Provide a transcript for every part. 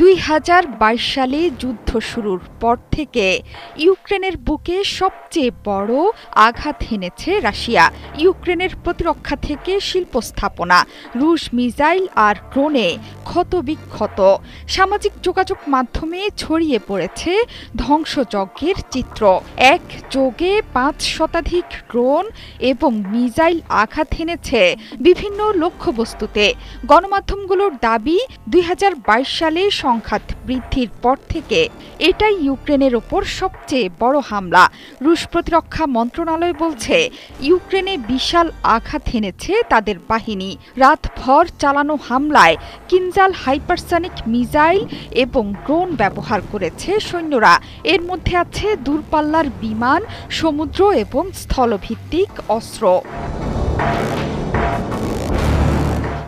2022 সালে যুদ্ধ শুরুর পর থেকে ইউক্রেনের বুকে সবচেয়ে বড় আঘাত হেনেছে রাশিয়া। ইউক্রেনের প্রতিরক্ষা থেকে শিল্প স্থাপনা, রুশ মিসাইল আর ড্রোনে ক্ষতবিক্ষত। সামাজিক যোগাযোগ মাধ্যমে ছড়িয়ে পড়েছে ধ্বংসযজ্ঞের চিত্র। একযোগে 5 শতাধিক ড্রোন এবং মিসাইল আঘাত হেনেছে বিভিন্ন লক্ষ্যবস্তুতে। গণমাধ্যমগুলোর দাবি 2022 সালে সংঘাত বৃদ্ধির পর থেকে এটাই ইউক্রেনের ওপর সবচেয়ে বড় হামলা। রুশ প্রতিরক্ষা মন্ত্রণালয় বলছে, ইউক্রেনে বিশাল আঘাত হেনেছে তাদের বাহিনী। রাতভর চালানো হামলায় কিনজাল হাইপারসনিক মিসাইল এবং ড্রোন ব্যবহার করেছে সৈন্যরা। এর মধ্যে আছে দূরপাল্লার বিমান, সমুদ্র এবং স্থলভিত্তিক অস্ত্র।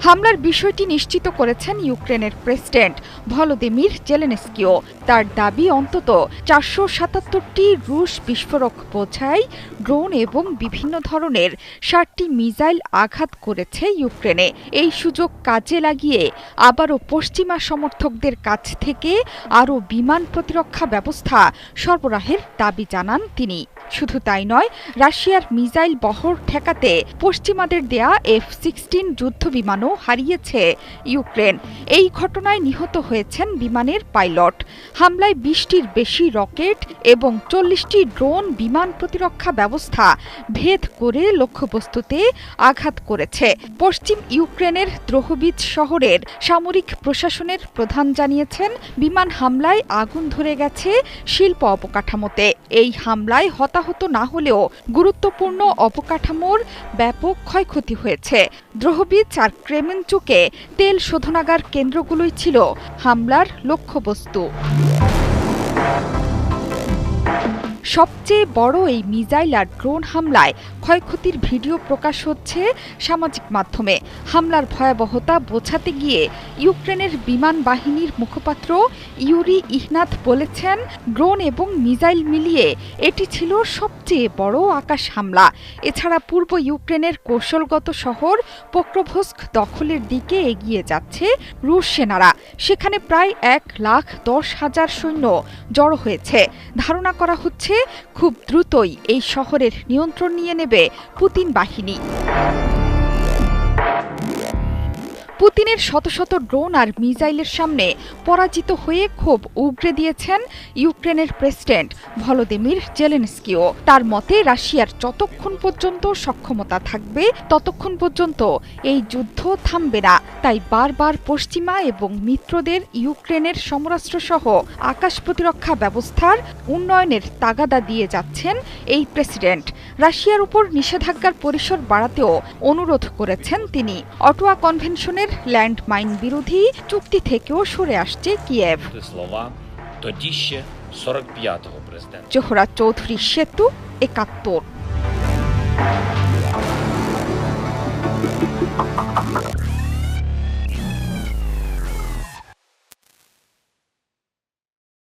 হামলার বিষয়টি নিশ্চিত করেছেন ইউক্রেনের প্রেসিডেন্ট ভলোদিমির জেলেনস্কিও। তার দাবি, অন্তত 477টি রুশ বিস্ফোরক বোঝাই ড্রোন এবং বিভিন্ন ধরনের 60টি মিসাইল আঘাত করেছে ইউক্রেনে। এই সুযোগ কাজে লাগিয়ে আবারও পশ্চিমা সমর্থকদের কাছ থেকে আরও বিমান প্রতিরক্ষা ব্যবস্থা সরবরাহের দাবি জানান তিনি। শুধু তাই নয়, রাশিয়ার মিসাইল বহর ঠেকাতে পশ্চিমাদের দেয়া F-16 যুদ্ধবিমানও হারিয়েছে ইউক্রেন। এই ঘটনায় নিহত হয়েছেন বিমানের পাইলট। হামলায় 20টির বেশি রকেট এবং 40টি ড্রোন বিমান প্রতিরক্ষা ব্যবস্থা ভেদ করে লক্ষ্যবস্তুতে আঘাত করেছে। পশ্চিম ইউক্রেনের দ্রোহবিচ শহরের সামরিক প্রশাসনের প্রধান জানিয়েছেন, বিমান হামলায় আগুন ধরে গেছে শিল্প অবকাঠামোতে। এই হামলায় হতাহত না হলেও গুরুত্বপূর্ণ অবকাঠামোর ব্যাপক ক্ষয়ক্ষতি হয়েছে। দ্রোহবিচ আর ক্রেমেনচুকে তেল শোধনাগার কেন্দ্রগুলোই ছিল হামলার লক্ষ্যবস্তু। সবচেয়ে বড় এই মিসাইল আর ড্রোন হামলায় ক্ষয়ক্ষতির ভিডিও প্রকাশ হচ্ছে সামাজিক মাধ্যমে। হামলার ভয়াবহতা বোঝাতে গিয়ে ইউক্রেনের বিমান বাহিনীর মুখপাত্র ইউরি ইহনাত বলেছেন, ড্রোন এবং মিসাইল মিলিয়ে এটি ছিল সবচেয়ে বড় আকাশ হামলা। এছাড়া পূর্ব ইউক্রেনের কৌশলগত শহর পোক্রোভস্ক দখলের দিকে এগিয়ে যাচ্ছে রুশ সেনারা। সেখানে প্রায় 1,10,000 সৈন্য জড়ো হয়েছে। ধারণা করা হচ্ছে খুব দ্রুতই এই শহরের নিয়ন্ত্রণ নিয়ে নেবে পুতিন বাহিনী। পুতিনের শত শত ড্রোন আর মিসাইলের সামনে পরাজিত হয়ে ক্ষোভ উগরে দিয়েছেন ইউক্রেনের প্রেসিডেন্ট ভলোদিমির জেলেনস্কিও। তার মতে, রাশিয়ার যতক্ষণ পর্যন্ত সক্ষমতা থাকবে ততক্ষণ পর্যন্ত এই যুদ্ধ থামবে না। তাই বারবার পশ্চিমা এবং মিত্রদের ইউক্রেনের সমরাস্ত্রসহ আকাশ প্রতিরক্ষা ব্যবস্থার উন্নয়নের তাগাদা দিয়ে যাচ্ছেন এই প্রেসিডেন্ট। রাশিয়ার উপর নিষেধাজ্ঞার পরিসর বাড়াতেও অনুরোধ করেছেন তিনি। অটোয়া কনভেনশনের ল্যান্ডমাইন বিরোধী চুক্তি থেকেও সরে আসছে কিয়েভ। জোহরা চৌধুরী, সেতু, 71।